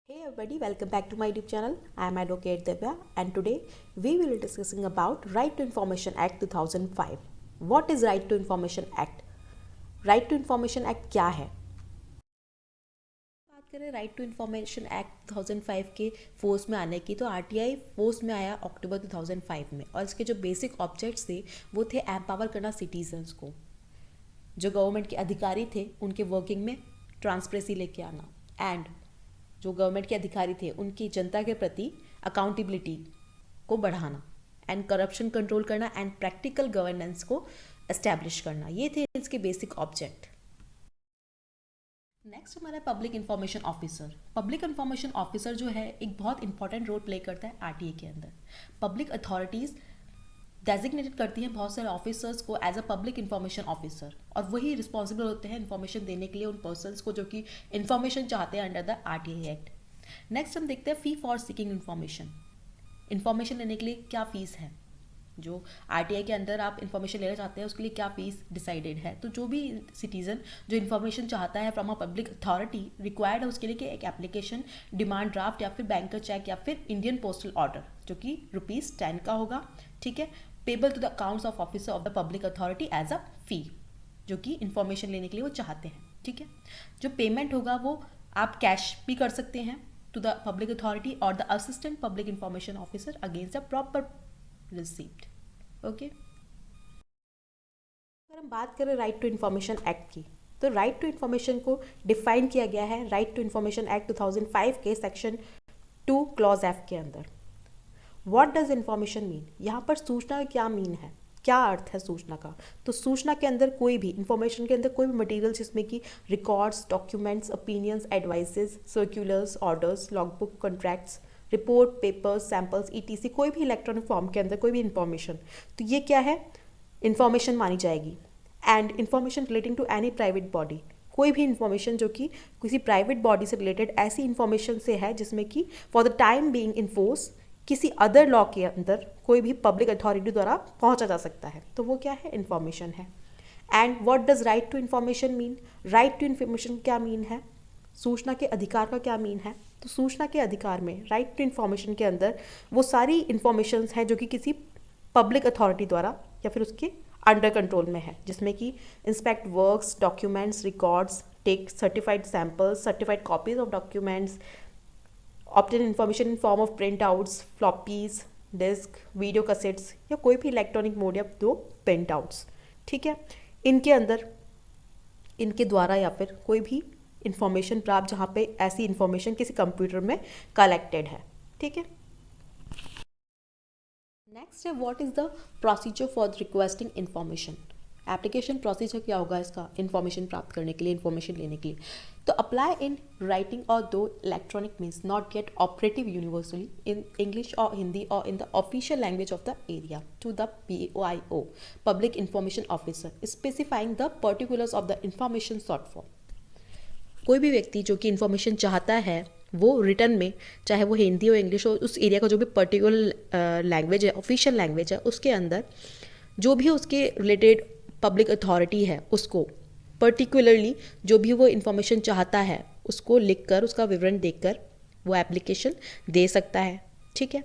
Hey everybody, welcome back to my YouTube channel. I am Advocate Divya and today we will be discussing about Right to Information Act 2005. What is Right to Information Act? Right to Information Act क्या है? बात करें right to information act 2005 के force में आने की, तो RTI force में आया अक्टूबर 2005 में और इसके जो बेसिक ऑब्जेक्ट्स थे वो थे एम्पावर करना सिटीजन्स को, जो गवर्नमेंट के अधिकारी थे उनके वर्किंग में ट्रांसपेरेंसी लेके आना एंड जो गवर्नमेंट के अधिकारी थे उनकी जनता के प्रति अकाउंटेबिलिटी को बढ़ाना एंड करप्शन कंट्रोल करना एंड प्रैक्टिकल गवर्नेंस को एस्टैब्लिश करना, ये थे इसके बेसिक ऑब्जेक्ट। नेक्स्ट हमारा public information officer. Public information officer जो है एक बहुत इंपॉर्टेंट रोल प्ले करता है आरटीए के अंदर। पब्लिक अथॉरिटीज़ डेजिग्नेटेड करती हैं बहुत सारे ऑफिसर्स को as a public information officer और वही रिस्पॉन्सिबल होते हैं इन्फॉर्मेशन देने के लिए उन पर्सनस को जो कि इन्फॉर्मेशन चाहते हैं under the RTI act. Next हम देखते हैं फ़ी फॉर सीकिंग इन्फॉर्मेशन लेने के लिए क्या फ़ीस है। जो आरटीआई के अंदर आप इन्फॉर्मेशन लेना चाहते हैं उसके लिए क्या फ़ीस डिसाइडेड है। तो जो भी सिटीज़न जो इन्फॉर्मेशन चाहता है from a public authority required है उसके लिए कि एक एप्लीकेशन, डिमांड ड्राफ्ट या फिर बैंक का चेक या फिर इंडियन पोस्टल ऑर्डर जो कि ₹10 का होगा, ठीक है, payable to the accounts of officer of the public authority as a fee, जो कि इन्फॉर्मेशन लेने के लिए वो चाहते हैं, ठीक है। जो पेमेंट होगा वो आप कैश भी कर सकते हैं टू द पब्लिक अथॉरिटी और the assistant public information officer against a proper receipt, okay. अगर हम बात करें राइट टू इन्फॉर्मेशन एक्ट की, तो राइट टू इन्फॉर्मेशन को डिफाइन किया गया है राइट टू इन्फॉर्मेशन एक्ट 2005 के सेक्शन 2 क्लॉज एफ के अंदर। What does information mean? यहाँ पर सूचना का क्या मीन है, क्या अर्थ है सूचना का? तो सूचना के अंदर कोई भी इन्फॉर्मेशन के अंदर कोई भी मटेरियल जिसमें कि records, documents, opinions, advices, circulars, orders, logbook, contracts, report, papers, samples, etc, कोई भी इलेक्ट्रॉनिक फॉर्म के अंदर कोई भी इन्फॉर्मेशन, तो ये क्या है? इन्फॉर्मेशन मानी जाएगी। And information relating to any private body, कोई भी इन्फॉर्मेशन जो कि किसी प्राइवेट बॉडी से रिलेटेड ऐसी इन्फॉर्मेशन से है जिसमें कि for the time being in force किसी अदर लॉ के अंदर कोई भी पब्लिक अथॉरिटी द्वारा पहुंचा जा सकता है, तो वो क्या है? इन्फॉर्मेशन है। And what does right to information mean? Right to information क्या मीन है? सूचना के अधिकार का क्या मीन है? तो सूचना के अधिकार में राइट टू इन्फॉर्मेशन के अंदर वो सारी इन्फॉर्मेशंस हैं जो कि किसी पब्लिक अथॉरिटी द्वारा या फिर उसके अंडर कंट्रोल में है, जिसमें कि inspect works, documents, records, take certified samples, certified copies of documents, obtain information in form of printouts, floppies, disk, video cassettes या कोई भी इलेक्ट्रॉनिक मोड या दो प्रिंट आउट्स, ठीक है। इनके अंदर इनके द्वारा या फिर कोई भी इंफॉर्मेशन प्राप्त जहाँ पे ऐसी इंफॉर्मेशन किसी कंप्यूटर में कलेक्टेड है, ठीक है। नेक्स्ट है what is the procedure for requesting information. Application procedure क्या होगा इसका इन्फॉर्मेशन प्राप्त करने के लिए, इन्फॉर्मेशन लेने के लिए? तो अप्लाई इन राइटिंग और दो electronic means not get operative universally in English और हिंदी और in the official language of the area to the PIO public information officer specifying the particulars of the information sought for. कोई भी व्यक्ति जो कि information चाहता है वो रिटर्न में, चाहे वो हिंदी हो इंग्लिश हो, उस एरिया का जो भी पर्टिकुलर लैंग्वेज है, ऑफिशियल लैंग्वेज है, उसके अंदर जो भी उसके रिलेटेड पब्लिक अथॉरिटी है उसको पर्टिकुलरली जो भी वो इन्फॉर्मेशन चाहता है उसको लिखकर, उसका विवरण देकर वो एप्लीकेशन दे सकता है, ठीक है।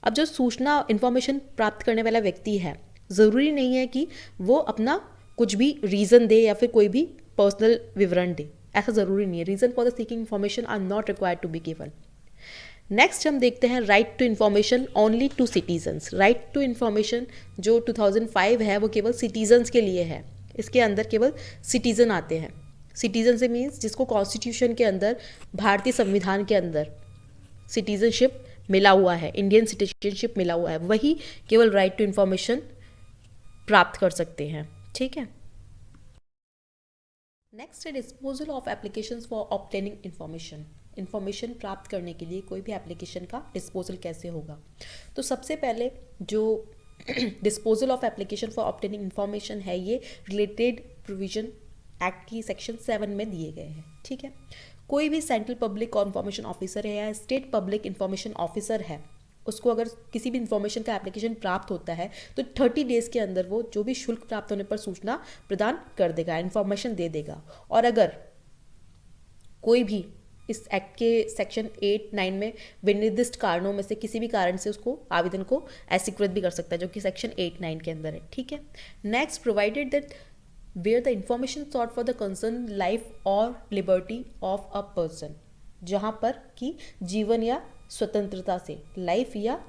अब जो सूचना इन्फॉर्मेशन प्राप्त करने वाला व्यक्ति है, ज़रूरी नहीं है कि वो अपना कुछ भी रीज़न दे या फिर कोई भी पर्सनल विवरण दे, ऐसा ज़रूरी नहीं है। Reason for the seeking information are not required to be given. Next हम देखते हैं right to information only to citizens. Right to information जो 2005 है वो केवल सिटीजन्स के लिए है। इसके अंदर केवल सिटीज़न आते हैं। सिटीज़न से मीन्स जिसको कॉन्स्टिट्यूशन के अंदर, भारतीय संविधान के अंदर सिटीजनशिप मिला हुआ है, इंडियन सिटीजनशिप मिला हुआ है, वही केवल राइट टू इन्फॉर्मेशन प्राप्त कर सकते हैं, ठीक है। नेक्स्ट है disposal of applications for obtaining information. Information प्राप्त करने के लिए कोई भी एप्लीकेशन का डिस्पोजल कैसे होगा? तो सबसे पहले जो disposal of application for obtaining information है, ये रिलेटेड प्रोविजन एक्ट की सेक्शन 7 में दिए गए हैं, ठीक है। कोई भी सेंट्रल पब्लिक इंफॉर्मेशन ऑफिसर है या स्टेट पब्लिक इंफॉर्मेशन ऑफिसर है, उसको अगर किसी भी इन्फॉर्मेशन का एप्लीकेशन प्राप्त होता है तो 30 डेज के अंदर वो जो भी शुल्क प्राप्त होने पर सूचना प्रदान कर देगा, इन्फॉर्मेशन दे देगा। और अगर कोई भी इस एक्ट के सेक्शन 8-9 में विनिर्दिष्ट कारणों में से किसी भी कारण से उसको आवेदन को अस्वीकृत भी कर सकता है, जो कि सेक्शन 8-9 के अंदर है, ठीक है। Next, provided that where the information sought for the concern life और लिबर्टी ऑफ अ पर्सन, जहाँ पर कि जीवन या स्वतंत्रता से, लाइफ या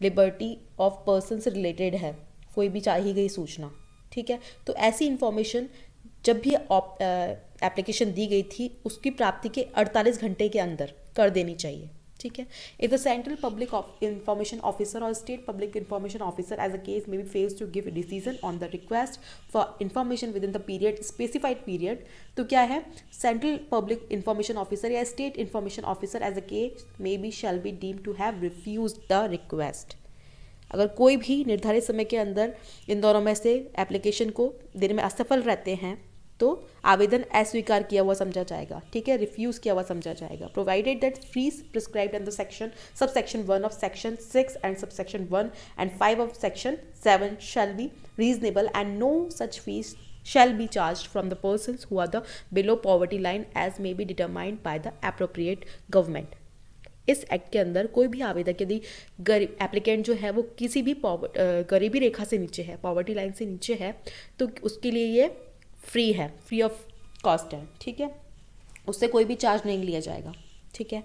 लिबर्टी ऑफ पर्सन से रिलेटेड है कोई भी चाहिए गई सूचना, ठीक है। तो ऐसी इंफॉर्मेशन जब भी एप्लीकेशन दी गई थी उसकी प्राप्ति के 48 घंटे के अंदर कर देनी चाहिए, ठीक है। If the central public information officer और state public information officer as a case may be fails to give decision on the request for information within the period specified period, तो क्या है, सेंट्रल पब्लिक इंफॉर्मेशन ऑफिसर या state information officer as a case may be shall be deem to have refuse the request. अगर कोई भी निर्धारित समय के अंदर इन दोनों में से एप्लीकेशन को देने में असफल रहते हैं तो आवेदन अस्वीकार किया हुआ समझा जाएगा, ठीक है, रिफ्यूज किया हुआ समझा जाएगा। Provided that fees prescribed in the section subsection 1 of section 6 and subsection 1 and 5 of section 7 shall be reasonable and no such fees shall be charged from the persons who are the below poverty line as may be determined by the appropriate government। इस act के अंदर कोई भी आवेदक यदि गरीब applicant जो है वो किसी भी गरीबी रेखा से नीचे है, पॉवर्टी लाइन से नीचे है, तो उसके लिए ये फ्री है, फ्री ऑफ कॉस्ट है, ठीक है, उससे कोई भी चार्ज नहीं लिया जाएगा, ठीक है।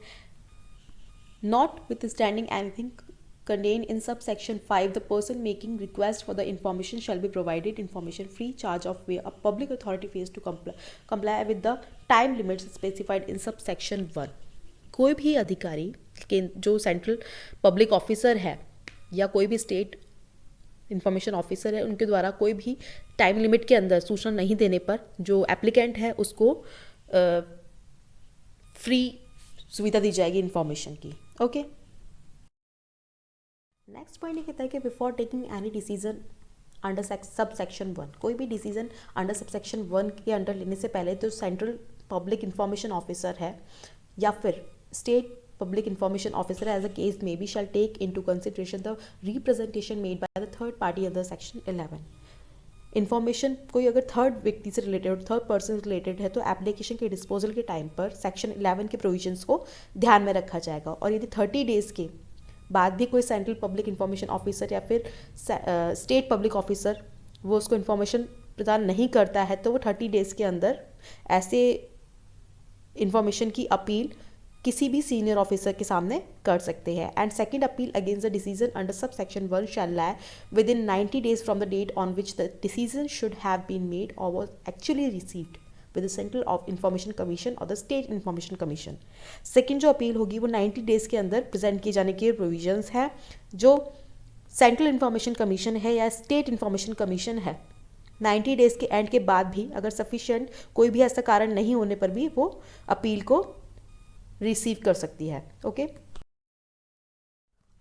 Not with standing anything contained in subsection 5, the person making request for the information shall be provided information free charge of where a public authority fails to comply with the time limits specified in subsection 1। कोई भी अधिकारी के जो central public officer है या कोई भी state information officer है, उनके द्वारा कोई भी टाइम लिमिट के अंदर सूचना नहीं देने पर जो एप्लीकेंट है उसको फ्री सुविधा दी जाएगी इंफॉर्मेशन की, ओके। नेक्स्ट पॉइंट ये कहता है कि before taking any decision under sub section 1, कोई भी डिसीजन अंडर सब सेक्शन 1 के अंडर लेने से पहले तो सेंट्रल पब्लिक इंफॉर्मेशन ऑफिसर है या फिर state public information officer as a case may be shall take into consideration the representation made by the third party under section 11। Information कोई अगर थर्ड व्यक्ति से रिलेटेड, थर्ड पर्सन से related है तो एप्लीकेशन के डिस्पोजल के टाइम पर सेक्शन 11 के प्रोविजंस को ध्यान में रखा जाएगा। और यदि 30 डेज़ के बाद भी कोई सेंट्रल पब्लिक इंफॉर्मेशन ऑफिसर या फिर स्टेट पब्लिक ऑफिसर वो उसको इन्फॉर्मेशन प्रदान नहीं करता है तो वो 30 डेज़ के अंदर ऐसे इन्फॉर्मेशन की अपील किसी भी सीनियर ऑफिसर के सामने कर सकते हैं। And second, appeal against the decision under sub section 1 shall lie within 90 days from the date on which the decision should have been made or was actually received with the central of information commission or the state information commission. Second जो appeal होगी वो 90 days के अंदर present किए जाने के provisions है। जो सेंट्रल इंफॉर्मेशन कमीशन है या स्टेट इंफॉर्मेशन कमीशन है, 90 डेज़ के एंड के बाद भी अगर सफिशिएंट कोई भी ऐसा कारण नहीं होने पर भी वो अपील को रिसीव कर सकती है, ओके।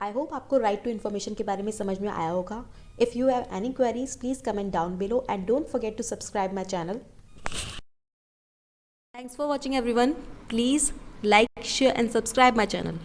आई होप आपको राइट टू इन्फॉर्मेशन के बारे में समझ में आया होगा। If you have any queries please comment down below and don't forget to subscribe my channel. Thanks for watching everyone. Please like, share and subscribe my channel.